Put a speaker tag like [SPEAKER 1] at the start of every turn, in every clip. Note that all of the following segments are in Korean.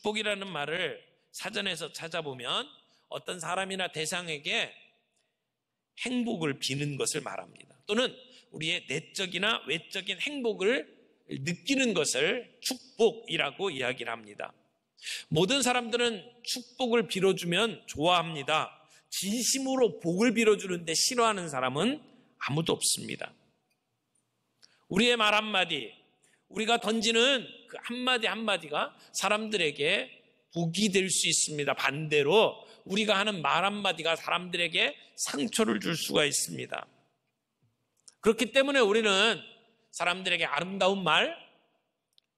[SPEAKER 1] 축복이라는 말을 사전에서 찾아보면 어떤 사람이나 대상에게 행복을 비는 것을 말합니다. 또는 우리의 내적이나 외적인 행복을 느끼는 것을 축복이라고 이야기를 합니다. 모든 사람들은 축복을 빌어주면 좋아합니다. 진심으로 복을 빌어주는데 싫어하는 사람은 아무도 없습니다. 우리의 말 한마디, 우리가 던지는 그 한마디 한마디가 사람들에게 복이 될 수 있습니다. 반대로 우리가 하는 말 한마디가 사람들에게 상처를 줄 수가 있습니다. 그렇기 때문에 우리는 사람들에게 아름다운 말,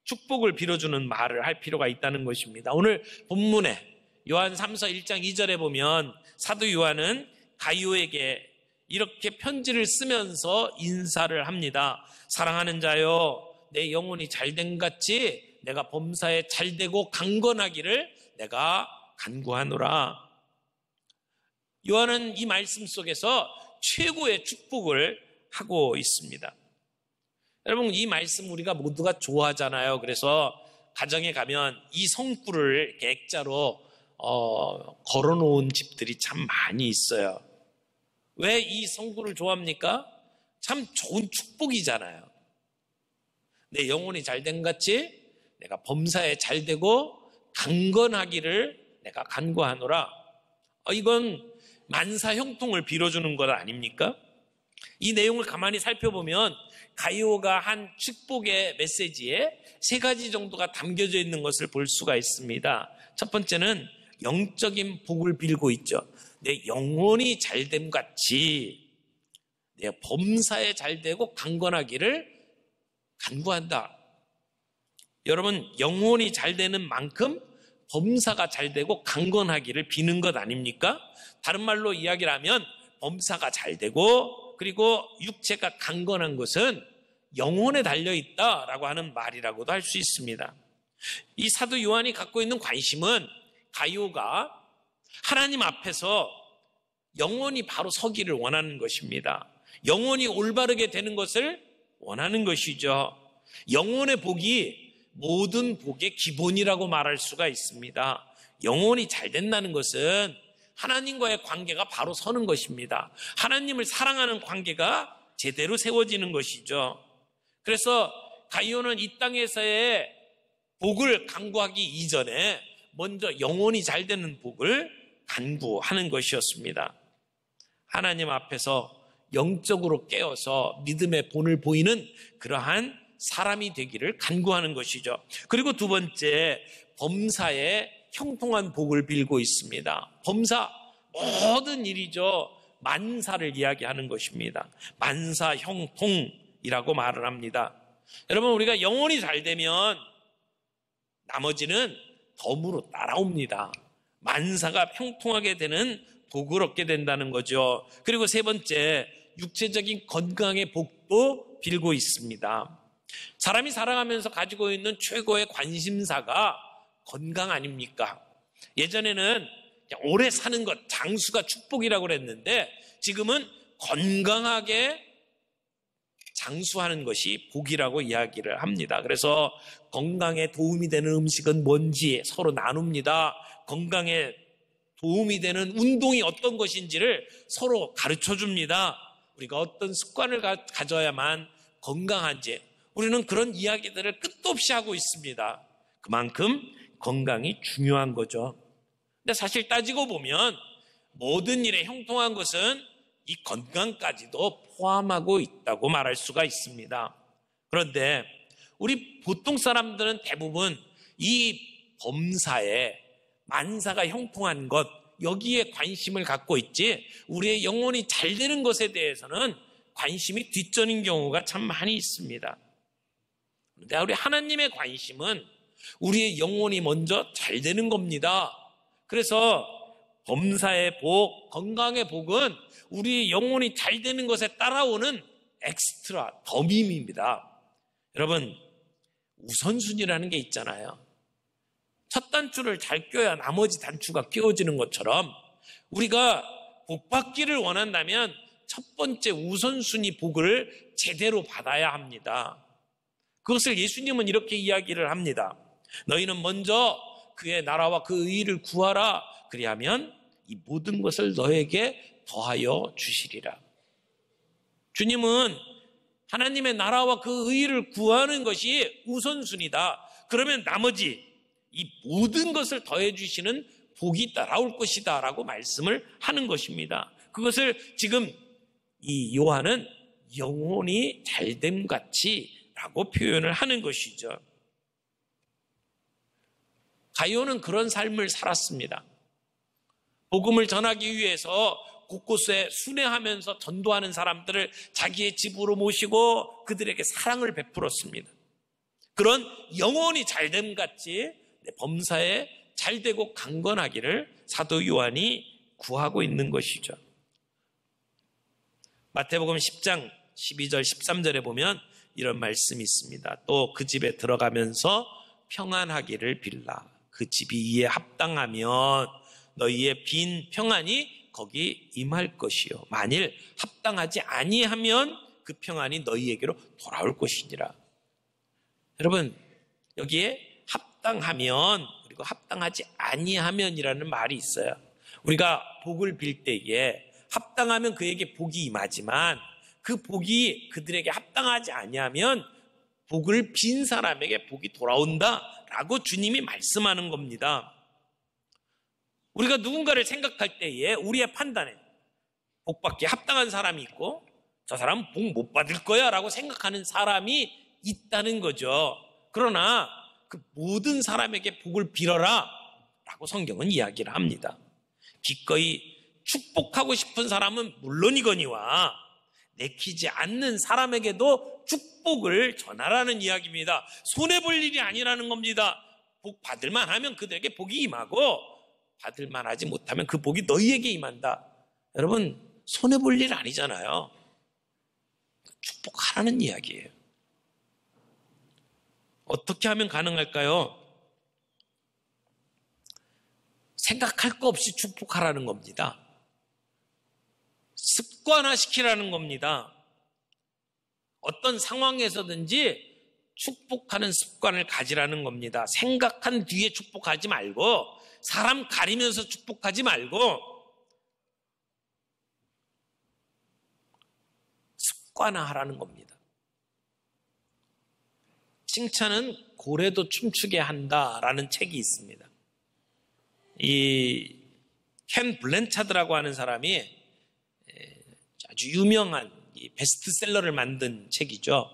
[SPEAKER 1] 축복을 빌어주는 말을 할 필요가 있다는 것입니다. 오늘 본문에 요한 3서 1장 2절에 보면 사도 요한은 가이오에게 이렇게 편지를 쓰면서 인사를 합니다. 사랑하는 자여, 내 영혼이 잘된 같이 내가 범사에 잘되고 강건하기를 내가 간구하노라. 요한은 이 말씀 속에서 최고의 축복을 하고 있습니다. 여러분, 이 말씀 우리가 모두가 좋아하잖아요. 그래서 가정에 가면 이 성구를 액자로 걸어놓은 집들이 참 많이 있어요. 왜 이 성구를 좋아합니까? 참 좋은 축복이잖아요. 내 영혼이 잘된 같이 내가 범사에 잘되고 강건하기를 내가 간구하노라. 이건 만사 형통을 빌어주는 것 아닙니까? 이 내용을 가만히 살펴보면 가이오가 한 축복의 메시지에 3가지 정도가 담겨져 있는 것을 볼 수가 있습니다. 첫 번째는 영적인 복을 빌고 있죠. 내 영혼이 잘됨 같이 내 범사에 잘되고 강건하기를 간구한다. 여러분, 영혼이 잘되는 만큼 범사가 잘되고 강건하기를 비는 것 아닙니까? 다른 말로 이야기를 하면 범사가 잘되고 그리고 육체가 강건한 것은 영혼에 달려있다라고 하는 말이라고도 할 수 있습니다. 이 사도 요한이 갖고 있는 관심은 가이오가 하나님 앞에서 영혼이 바로 서기를 원하는 것입니다. 영혼이 올바르게 되는 것을 원하는 것이죠. 영혼의 복이 모든 복의 기본이라고 말할 수가 있습니다. 영혼이 잘 된다는 것은 하나님과의 관계가 바로 서는 것입니다. 하나님을 사랑하는 관계가 제대로 세워지는 것이죠. 그래서 가이오는 이 땅에서의 복을 간구하기 이전에 먼저 영혼이 잘 되는 복을 간구하는 것이었습니다. 하나님 앞에서 영적으로 깨어서 믿음의 본을 보이는 그러한 사람이 되기를 간구하는 것이죠. 그리고 두 번째, 범사에 형통한 복을 빌고 있습니다. 범사, 모든 일이죠. 만사를 이야기하는 것입니다. 만사 형통이라고 말을 합니다. 여러분, 우리가 영혼이 잘 되면 나머지는 덤으로 따라옵니다. 만사가 형통하게 되는 복을 얻게 된다는 거죠. 그리고 세 번째, 육체적인 건강의 복도 빌고 있습니다. 사람이 살아가면서 가지고 있는 최고의 관심사가 건강 아닙니까? 예전에는 오래 사는 것, 장수가 축복이라고 그랬는데 지금은 건강하게 장수하는 것이 복이라고 이야기를 합니다. 그래서 건강에 도움이 되는 음식은 뭔지 서로 나눕니다. 건강에 도움이 되는 운동이 어떤 것인지를 서로 가르쳐 줍니다. 우리가 어떤 습관을 가져야만 건강한지 우리는 그런 이야기들을 끝도 없이 하고 있습니다. 그만큼 건강이 중요한 거죠. 근데 사실 따지고 보면 모든 일에 형통한 것은 이 건강까지도 포함하고 있다고 말할 수가 있습니다. 그런데 우리 보통 사람들은 대부분 이 범사에 만사가 형통한 것, 여기에 관심을 갖고 있지 우리의 영혼이 잘 되는 것에 대해서는 관심이 뒷전인 경우가 참 많이 있습니다. 그런데 우리 하나님의 관심은 우리의 영혼이 먼저 잘 되는 겁니다. 그래서 범사의 복, 건강의 복은 우리의 영혼이 잘 되는 것에 따라오는 엑스트라, 덤임입니다. 여러분, 우선순위라는 게 있잖아요. 첫 단추를 잘 껴야 나머지 단추가 끼워지는 것처럼 우리가 복 받기를 원한다면 첫 번째 우선순위 복을 제대로 받아야 합니다. 그것을 예수님은 이렇게 이야기를 합니다. 너희는 먼저 그의 나라와 그 의의를 구하라. 그리하면 이 모든 것을 너에게 더하여 주시리라. 주님은 하나님의 나라와 그 의의를 구하는 것이 우선순위다. 그러면 나머지 이 모든 것을 더해 주시는 복이 따라올 것이다 라고 말씀을 하는 것입니다. 그것을 지금 이 요한은 영혼이 잘됨 같이 라고 표현을 하는 것이죠. 가룟은 그런 삶을 살았습니다. 복음을 전하기 위해서 곳곳에 순회하면서 전도하는 사람들을 자기의 집으로 모시고 그들에게 사랑을 베풀었습니다. 그런 영혼이 잘됨 같이 범사에 잘되고 강건하기를 사도 요한이 구하고 있는 것이죠. 마태복음 10장 12절 13절에 보면 이런 말씀이 있습니다. 또 그 집에 들어가면서 평안하기를 빌라. 그 집이 이에 합당하면 너희의 빈 평안이 거기 임할 것이요. 만일 합당하지 아니하면 그 평안이 너희에게로 돌아올 것이니라. 여러분, 여기에 합당하면 그리고 합당하지 아니하면이라는 말이 있어요. 우리가 복을 빌 때에 합당하면 그에게 복이 임하지만 그 복이 그들에게 합당하지 아니하면 복을 빈 사람에게 복이 돌아온다라고 주님이 말씀하는 겁니다. 우리가 누군가를 생각할 때에 우리의 판단에 복받기에 합당한 사람이 있고 저 사람은 복 못 받을 거야 라고 생각하는 사람이 있다는 거죠. 그러나 그 모든 사람에게 복을 빌어라 라고 성경은 이야기를 합니다. 기꺼이 축복하고 싶은 사람은 물론이거니와 내키지 않는 사람에게도 축복을 전하라는 이야기입니다. 손해볼 일이 아니라는 겁니다. 복 받을만 하면 그들에게 복이 임하고 받을만 하지 못하면 그 복이 너희에게 임한다. 여러분, 손해볼 일 아니잖아요. 축복하라는 이야기예요. 어떻게 하면 가능할까요? 생각할 거 없이 축복하라는 겁니다. 습관화시키라는 겁니다. 어떤 상황에서든지 축복하는 습관을 가지라는 겁니다. 생각한 뒤에 축복하지 말고 사람 가리면서 축복하지 말고 습관화하라는 겁니다. 칭찬은 고래도 춤추게 한다라는 책이 있습니다. 이 켄 블랜차드라고 하는 사람이 아주 유명한 베스트셀러를 만든 책이죠.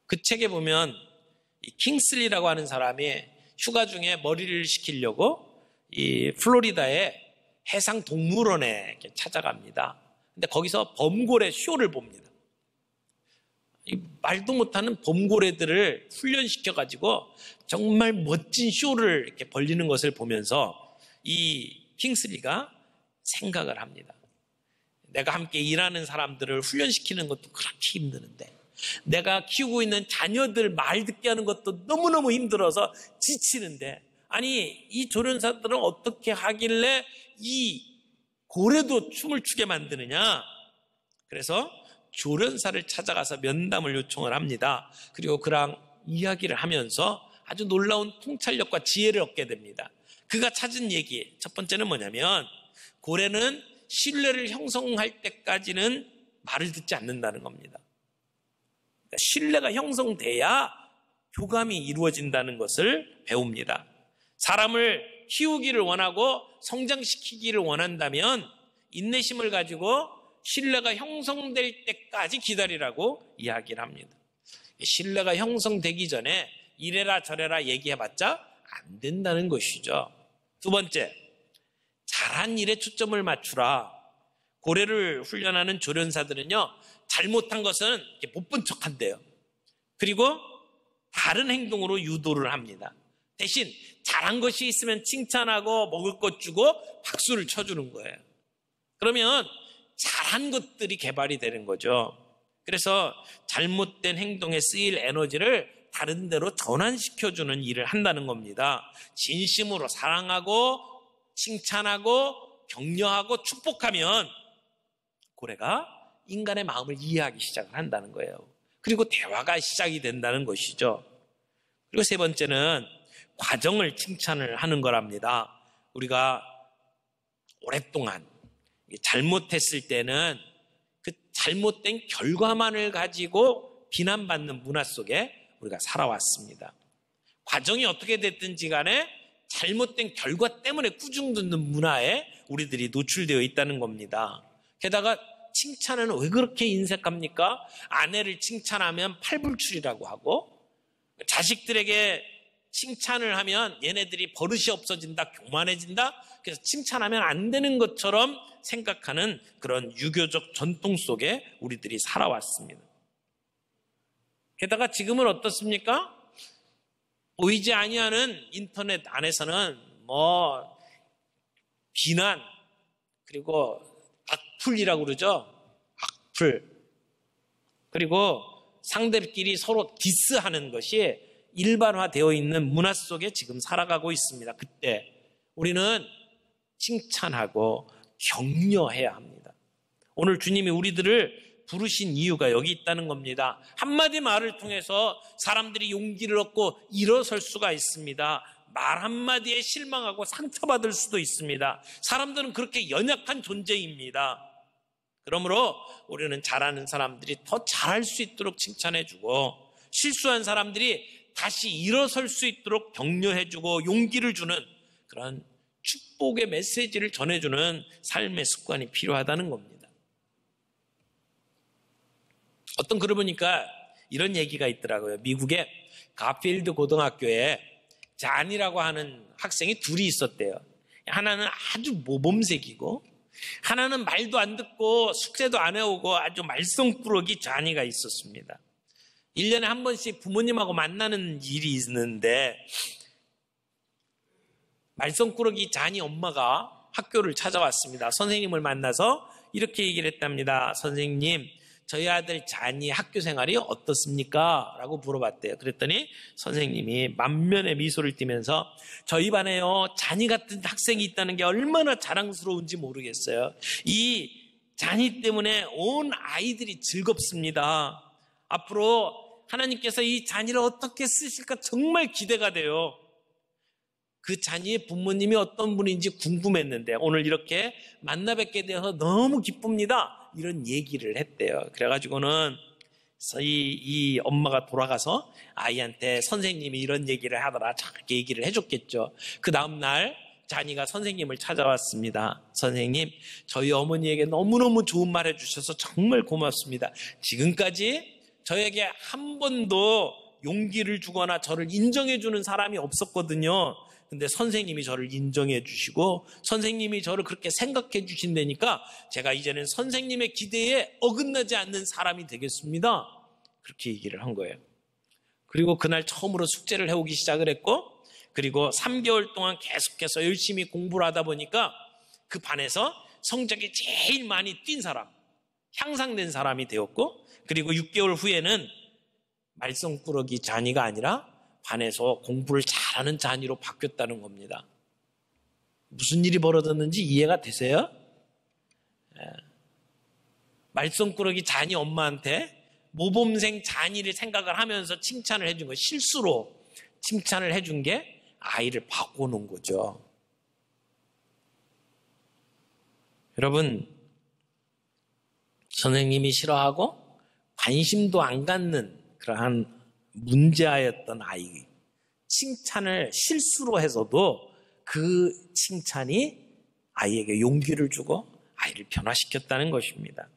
[SPEAKER 1] 그 책에 보면 이 킹슬리라고 하는 사람이 휴가 중에 머리를 식히려고 이 플로리다의 해상 동물원에 찾아갑니다. 근데 거기서 범고래 쇼를 봅니다. 이 말도 못하는 범고래들을 훈련시켜가지고 정말 멋진 쇼를 이렇게 벌리는 것을 보면서 이 킹슬리가 생각을 합니다. 내가 함께 일하는 사람들을 훈련시키는 것도 그렇게 힘드는데 내가 키우고 있는 자녀들 말 듣게 하는 것도 너무너무 힘들어서 지치는데 아니 이 조련사들은 어떻게 하길래 이 고래도 춤을 추게 만드느냐. 그래서 조련사를 찾아가서 면담을 요청을 합니다. 그리고 그랑 이야기를 하면서 아주 놀라운 통찰력과 지혜를 얻게 됩니다. 그가 찾은 얘기 첫 번째는 뭐냐면 고래는 신뢰를 형성할 때까지는 말을 듣지 않는다는 겁니다. 그러니까 신뢰가 형성돼야 교감이 이루어진다는 것을 배웁니다. 사람을 키우기를 원하고 성장시키기를 원한다면 인내심을 가지고 신뢰가 형성될 때까지 기다리라고 이야기를 합니다. 신뢰가 형성되기 전에 이래라 저래라 얘기해봤자 안 된다는 것이죠. 두 번째, 잘한 일에 초점을 맞추라. 고래를 훈련하는 조련사들은요, 잘못한 것은 못 본 척한대요. 그리고 다른 행동으로 유도를 합니다. 대신 잘한 것이 있으면 칭찬하고 먹을 것 주고 박수를 쳐주는 거예요. 그러면 잘한 것들이 개발이 되는 거죠. 그래서 잘못된 행동에 쓰일 에너지를 다른 데로 전환시켜주는 일을 한다는 겁니다. 진심으로 사랑하고 칭찬하고 격려하고 축복하면 고래가 인간의 마음을 이해하기 시작을 한다는 거예요. 그리고 대화가 시작이 된다는 것이죠. 그리고 세 번째는 과정을 칭찬을 하는 거랍니다. 우리가 오랫동안 잘못했을 때는 그 잘못된 결과만을 가지고 비난받는 문화 속에 우리가 살아왔습니다. 과정이 어떻게 됐든지 간에 잘못된 결과 때문에 꾸중 듣는 문화에 우리들이 노출되어 있다는 겁니다. 게다가 칭찬은 왜 그렇게 인색합니까? 아내를 칭찬하면 팔불출이라고 하고, 자식들에게 칭찬을 하면 얘네들이 버릇이 없어진다, 교만해진다, 그래서 칭찬하면 안 되는 것처럼 생각하는 그런 유교적 전통 속에 우리들이 살아왔습니다. 게다가 지금은 어떻습니까? 보이지 아니하는 인터넷 안에서는 비난, 그리고 악플이라고 그러죠. 악플. 그리고 상대끼리 서로 디스하는 것이 일반화되어 있는 문화 속에 지금 살아가고 있습니다. 그때 우리는 칭찬하고 격려해야 합니다. 오늘 주님이 우리들을 부르신 이유가 여기 있다는 겁니다. 한마디 말을 통해서 사람들이 용기를 얻고 일어설 수가 있습니다. 말 한마디에 실망하고 상처받을 수도 있습니다. 사람들은 그렇게 연약한 존재입니다. 그러므로 우리는 잘하는 사람들이 더 잘할 수 있도록 칭찬해주고, 실수한 사람들이 다시 일어설 수 있도록 격려해주고 용기를 주는 그런 축복의 메시지를 전해주는 삶의 습관이 필요하다는 겁니다. 어떤 글을 보니까 이런 얘기가 있더라고요. 미국의 가필드 고등학교에 잔이라고 하는 학생이 둘이 있었대요. 하나는 아주 모범생이고 하나는 말도 안 듣고 숙제도 안 해오고 아주 말썽꾸러기 잔이가 있었습니다. 1년에 한 번씩 부모님하고 만나는 일이 있는데 말썽꾸러기 잔이 엄마가 학교를 찾아왔습니다. 선생님을 만나서 이렇게 얘기를 했답니다. 선생님, 저희 아들 잔이 학교 생활이 어떻습니까? 라고 물어봤대요. 그랬더니 선생님이 만면에 미소를 띠면서 저희 반에요, 잔이 같은 학생이 있다는 게 얼마나 자랑스러운지 모르겠어요. 이 잔이 때문에 온 아이들이 즐겁습니다. 앞으로 하나님께서 이 잔이를 어떻게 쓰실까 정말 기대가 돼요. 그 잔이의 부모님이 어떤 분인지 궁금했는데 오늘 이렇게 만나 뵙게 되어서 너무 기쁩니다. 이런 얘기를 했대요. 그래가지고는 이 엄마가 돌아가서 아이한테 선생님이 이런 얘기를 하더라, 저렇게 얘기를 해줬겠죠. 그 다음날 잔이가 선생님을 찾아왔습니다. 선생님, 저희 어머니에게 너무너무 좋은 말 해주셔서 정말 고맙습니다. 지금까지 저에게 한 번도 용기를 주거나 저를 인정해주는 사람이 없었거든요. 근데 선생님이 저를 인정해 주시고 선생님이 저를 그렇게 생각해 주신다니까 제가 이제는 선생님의 기대에 어긋나지 않는 사람이 되겠습니다. 그렇게 얘기를 한 거예요. 그리고 그날 처음으로 숙제를 해오기 시작을 했고, 그리고 3개월 동안 계속해서 열심히 공부를 하다 보니까 그 반에서 성적이 제일 많이 뛴 사람, 향상된 사람이 되었고, 그리고 6개월 후에는 말썽꾸러기 잔이가 아니라 반에서 공부를 잘하는 잔이로 바뀌었다는 겁니다. 무슨 일이 벌어졌는지 이해가 되세요? 말썽꾸러기 잔이 엄마한테 모범생 잔이를 생각을 하면서 칭찬을 해준 거, 실수로 칭찬을 해준 게 아이를 바꿔놓은 거죠. 여러분, 선생님이 싫어하고 관심도 안 갖는 그러한 문제아였던 아이, 칭찬을 실수로 해서도 그 칭찬이 아이에게 용기를 주고 아이를 변화시켰다는 것입니다.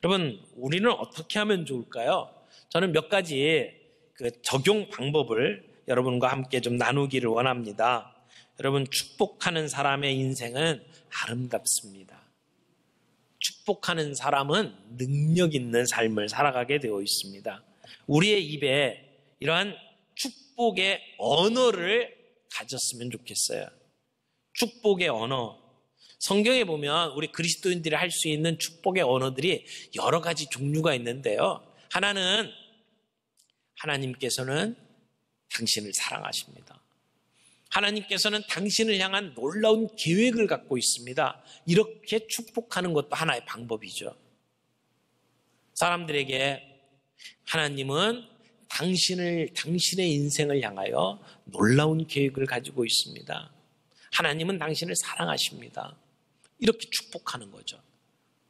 [SPEAKER 1] 여러분, 우리는 어떻게 하면 좋을까요? 저는 몇 가지 그 적용 방법을 여러분과 함께 좀 나누기를 원합니다. 여러분, 축복하는 사람의 인생은 아름답습니다. 축복하는 사람은 능력 있는 삶을 살아가게 되어 있습니다. 우리의 입에 이러한 축복의 언어를 가졌으면 좋겠어요. 축복의 언어. 성경에 보면 우리 그리스도인들이 할 수 있는 축복의 언어들이 여러 가지 종류가 있는데요. 하나는 하나님께서는 당신을 사랑하십니다. 하나님께서는 당신을 향한 놀라운 계획을 갖고 있습니다. 이렇게 축복하는 것도 하나의 방법이죠. 사람들에게 하나님은 당신의 인생을 향하여 놀라운 계획을 가지고 있습니다. 하나님은 당신을 사랑하십니다. 이렇게 축복하는 거죠.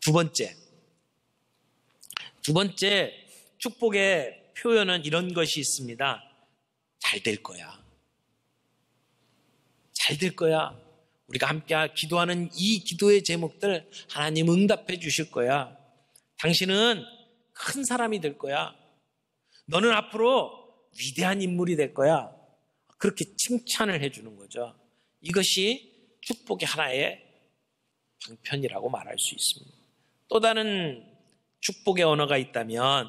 [SPEAKER 1] 두 번째 축복의 표현은 이런 것이 있습니다. 잘 될 거야. 잘 될 거야. 우리가 함께 기도하는 이 기도의 제목들 하나님 응답해 주실 거야. 당신은 큰 사람이 될 거야. 너는 앞으로 위대한 인물이 될 거야. 그렇게 칭찬을 해주는 거죠. 이것이 축복의 하나의 방편이라고 말할 수 있습니다. 또 다른 축복의 언어가 있다면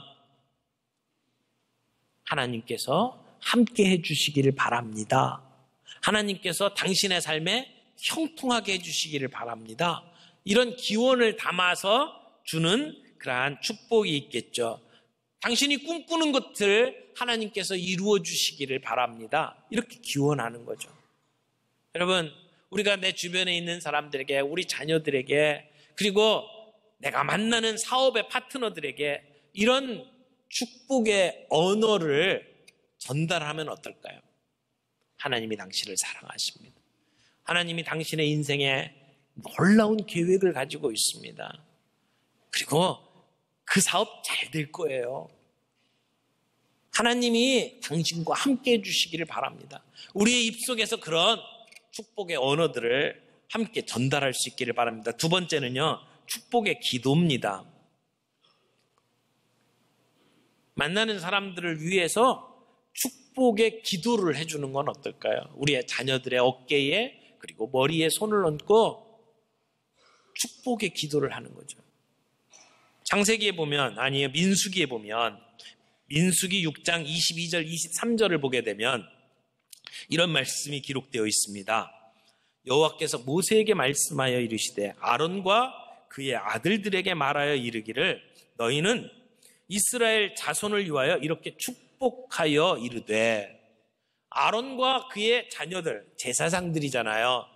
[SPEAKER 1] 하나님께서 함께 해주시기를 바랍니다. 하나님께서 당신의 삶에 형통하게 해주시기를 바랍니다. 이런 기원을 담아서 주는 그러한 축복이 있겠죠. 당신이 꿈꾸는 것들 하나님께서 이루어 주시기를 바랍니다. 이렇게 기원하는 거죠. 여러분, 우리가 내 주변에 있는 사람들에게, 우리 자녀들에게, 그리고 내가 만나는 사업의 파트너들에게 이런 축복의 언어를 전달하면 어떨까요? 하나님이 당신을 사랑하십니다. 하나님이 당신의 인생에 놀라운 계획을 가지고 있습니다. 그리고 그 사업 잘 될 거예요. 하나님이 당신과 함께 해주시기를 바랍니다. 우리의 입속에서 그런 축복의 언어들을 함께 전달할 수 있기를 바랍니다. 두 번째는요, 축복의 기도입니다. 만나는 사람들을 위해서 축복의 기도를 해주는 건 어떨까요? 우리의 자녀들의 어깨에 그리고 머리에 손을 얹고 축복의 기도를 하는 거죠. 창세기에 보면, 아니에요, 민수기에 보면, 민수기 6장 22절 23절을 보게 되면 이런 말씀이 기록되어 있습니다. 여호와께서 모세에게 말씀하여 이르시되 아론과 그의 아들들에게 말하여 이르기를 너희는 이스라엘 자손을 위하여 이렇게 축복하여 이르되, 아론과 그의 자녀들, 제사장들이잖아요.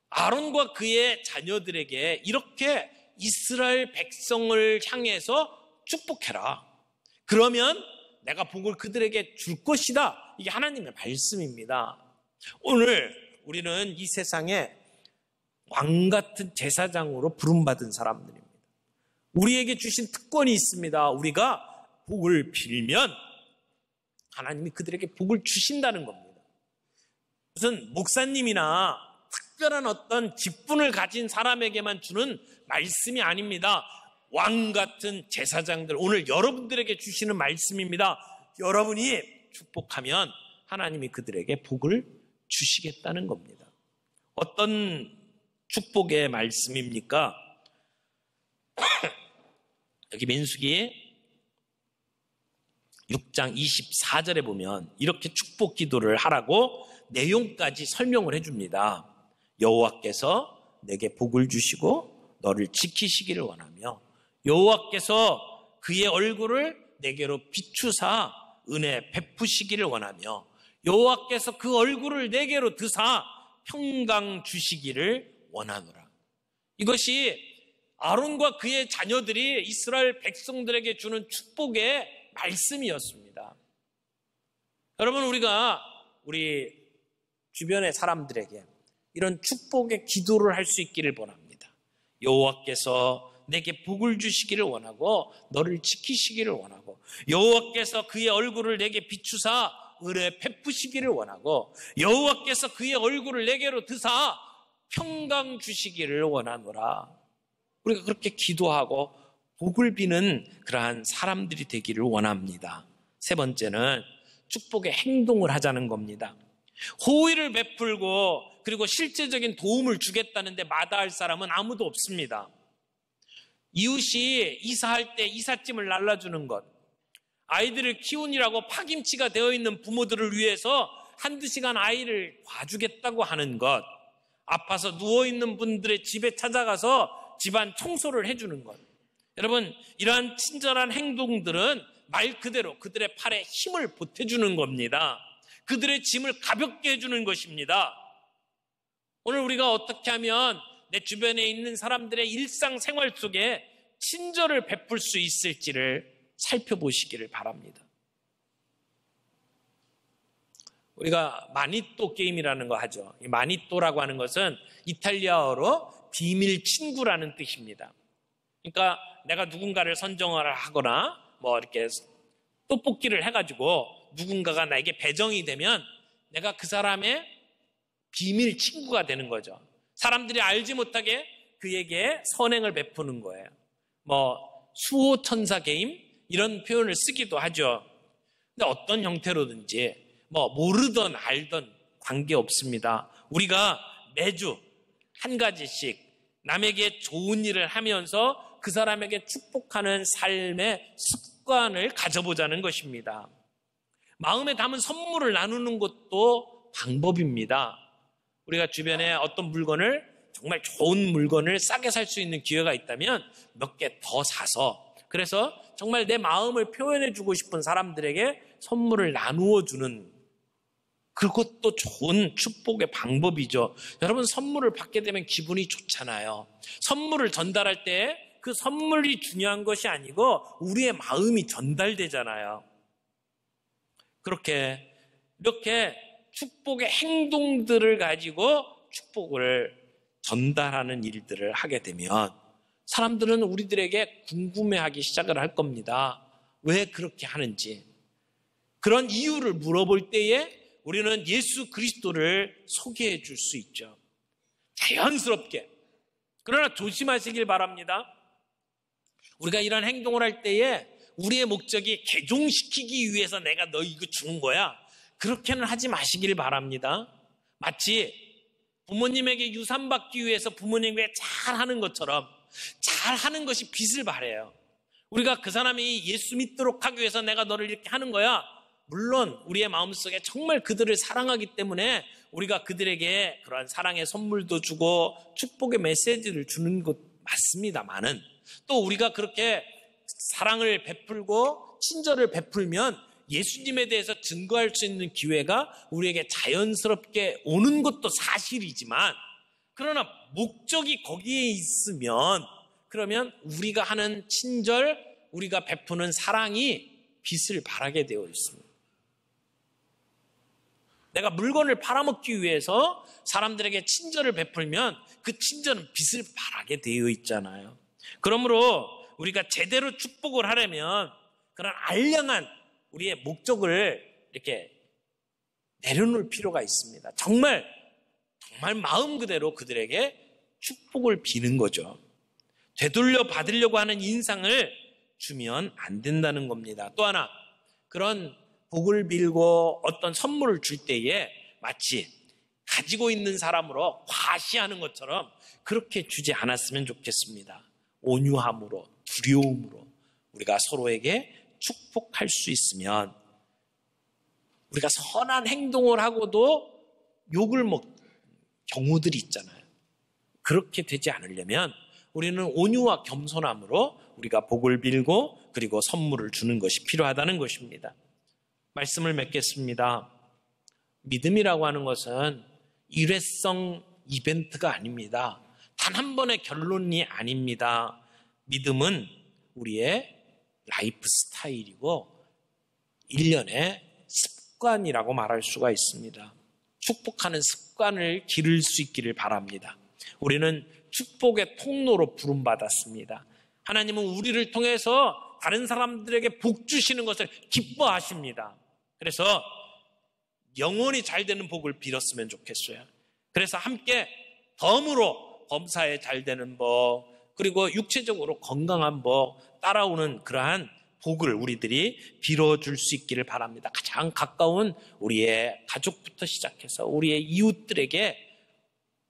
[SPEAKER 1] 아론과 그의 자녀들에게 이렇게 이스라엘 백성을 향해서 축복해라. 그러면 내가 복을 그들에게 줄 것이다. 이게 하나님의 말씀입니다. 오늘 우리는 이 세상에 왕 같은 제사장으로 부름받은 사람들입니다. 우리에게 주신 특권이 있습니다. 우리가 복을 빌면 하나님이 그들에게 복을 주신다는 겁니다. 무슨 목사님이나 특별한 어떤 직분을 가진 사람에게만 주는 말씀이 아닙니다. 왕 같은 제사장들, 오늘 여러분들에게 주시는 말씀입니다. 여러분이 축복하면 하나님이 그들에게 복을 주시겠다는 겁니다. 어떤 축복의 말씀입니까? 여기 민수기 6장 24절에 보면 이렇게 축복 기도를 하라고 내용까지 설명을 해줍니다. 여호와께서 내게 복을 주시고 너를 지키시기를 원하며 여호와께서 그의 얼굴을 내게로 비추사 은혜 베푸시기를 원하며 여호와께서 그 얼굴을 내게로 드사 평강 주시기를 원하노라. 이것이 아론과 그의 자녀들이 이스라엘 백성들에게 주는 축복의 말씀이었습니다. 여러분, 우리가 우리 주변의 사람들에게 이런 축복의 기도를 할 수 있기를 원합니다. 여호와께서 내게 복을 주시기를 원하고 너를 지키시기를 원하고 여호와께서 그의 얼굴을 내게 비추사 은혜 베푸시기를 원하고 여호와께서 그의 얼굴을 내게로 드사 평강 주시기를 원하노라. 우리가 그렇게 기도하고 복을 비는 그러한 사람들이 되기를 원합니다. 세 번째는 축복의 행동을 하자는 겁니다. 호의를 베풀고 그리고 실제적인 도움을 주겠다는데 마다할 사람은 아무도 없습니다. 이웃이 이사할 때 이삿짐을 날라주는 것, 아이들을 키우느라고 파김치가 되어 있는 부모들을 위해서 한두 시간 아이를 봐주겠다고 하는 것, 아파서 누워있는 분들의 집에 찾아가서 집안 청소를 해주는 것. 여러분, 이러한 친절한 행동들은 말 그대로 그들의 팔에 힘을 보태주는 겁니다. 그들의 짐을 가볍게 해주는 것입니다. 오늘 우리가 어떻게 하면 내 주변에 있는 사람들의 일상생활 속에 친절을 베풀 수 있을지를 살펴보시기를 바랍니다. 우리가 마니또 게임이라는 거 하죠. 이 마니또라고 하는 것은 이탈리아어로 비밀 친구라는 뜻입니다. 그러니까 내가 누군가를 선정을 하거나 뭐 이렇게 떡볶이를 해가지고 누군가가 나에게 배정이 되면 내가 그 사람의 비밀 친구가 되는 거죠. 사람들이 알지 못하게 그에게 선행을 베푸는 거예요. 뭐 수호천사 게임 이런 표현을 쓰기도 하죠. 근데 어떤 형태로든지 뭐 모르던 알던 관계없습니다. 우리가 매주 한 가지씩 남에게 좋은 일을 하면서 그 사람에게 축복하는 삶의 습관을 가져보자는 것입니다. 마음에 담은 선물을 나누는 것도 방법입니다. 우리가 주변에 어떤 물건을 정말 좋은 물건을 싸게 살 수 있는 기회가 있다면 몇 개 더 사서 그래서 정말 내 마음을 표현해 주고 싶은 사람들에게 선물을 나누어 주는 그것도 좋은 축복의 방법이죠. 여러분 선물을 받게 되면 기분이 좋잖아요. 선물을 전달할 때 그 선물이 중요한 것이 아니고 우리의 마음이 전달되잖아요. 이렇게 축복의 행동들을 가지고 축복을 전달하는 일들을 하게 되면 사람들은 우리들에게 궁금해하기 시작을 할 겁니다. 왜 그렇게 하는지. 그런 이유를 물어볼 때에 우리는 예수 그리스도를 소개해 줄 수 있죠. 자연스럽게. 그러나 조심하시길 바랍니다. 우리가 이런 행동을 할 때에 우리의 목적이 개종시키기 위해서 내가 너 이거 주는 거야. 그렇게는 하지 마시길 바랍니다. 마치 부모님에게 유산받기 위해서 부모님에게 잘하는 것처럼 잘하는 것이 빚을 바래요. 우리가 그 사람이 예수 믿도록 하기 위해서 내가 너를 이렇게 하는 거야. 물론 우리의 마음속에 정말 그들을 사랑하기 때문에 우리가 그들에게 그러한 사랑의 선물도 주고 축복의 메시지를 주는 것 맞습니다만은 또 우리가 그렇게 사랑을 베풀고 친절을 베풀면 예수님에 대해서 증거할 수 있는 기회가 우리에게 자연스럽게 오는 것도 사실이지만 그러나 목적이 거기에 있으면 그러면 우리가 하는 친절, 우리가 베푸는 사랑이 빚을 바라게 되어 있습니다. 내가 물건을 팔아먹기 위해서 사람들에게 친절을 베풀면 그 친절은 빚을 바라게 되어 있잖아요. 그러므로 우리가 제대로 축복을 하려면 그런 알량한 우리의 목적을 이렇게 내려놓을 필요가 있습니다. 정말 마음 그대로 그들에게 축복을 비는 거죠. 되돌려 받으려고 하는 인상을 주면 안 된다는 겁니다. 또 하나, 그런 복을 빌고 어떤 선물을 줄 때에 마치 가지고 있는 사람으로 과시하는 것처럼 그렇게 주지 않았으면 좋겠습니다. 온유함으로, 두려움으로 우리가 서로에게 축복할 수 있으면 우리가 선한 행동을 하고도 욕을 먹는 경우들이 있잖아요. 그렇게 되지 않으려면 우리는 온유와 겸손함으로 우리가 복을 빌고 그리고 선물을 주는 것이 필요하다는 것입니다. 말씀을 맺겠습니다. 믿음이라고 하는 것은 일회성 이벤트가 아닙니다. 단 한 번의 결론이 아닙니다. 믿음은 우리의 라이프 스타일이고 1년의 습관이라고 말할 수가 있습니다. 축복하는 습관을 기를 수 있기를 바랍니다. 우리는 축복의 통로로 부름받았습니다. 하나님은 우리를 통해서 다른 사람들에게 복 주시는 것을 기뻐하십니다. 그래서 영원히 잘 되는 복을 빌었으면 좋겠어요. 그래서 함께 덤으로 범사에 잘 되는 복, 그리고 육체적으로 건강한 복, 따라오는 그러한 복을 우리들이 빌어줄 수 있기를 바랍니다. 가장 가까운 우리의 가족부터 시작해서 우리의 이웃들에게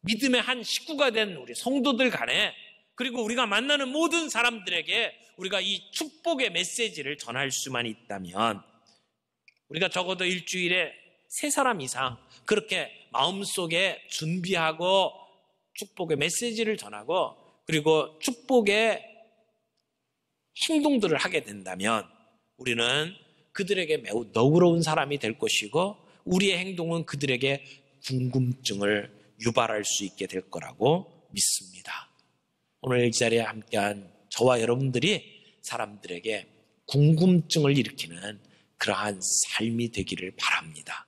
[SPEAKER 1] 믿음의 한 식구가 된 우리 성도들 간에 그리고 우리가 만나는 모든 사람들에게 우리가 이 축복의 메시지를 전할 수만 있다면 우리가 적어도 일주일에 3사람 이상 그렇게 마음속에 준비하고 축복의 메시지를 전하고 그리고 축복의 행동들을 하게 된다면 우리는 그들에게 매우 너그러운 사람이 될 것이고 우리의 행동은 그들에게 궁금증을 유발할 수 있게 될 거라고 믿습니다. 오늘 이 자리에 함께한 저와 여러분들이 사람들에게 궁금증을 일으키는 그러한 삶이 되기를 바랍니다.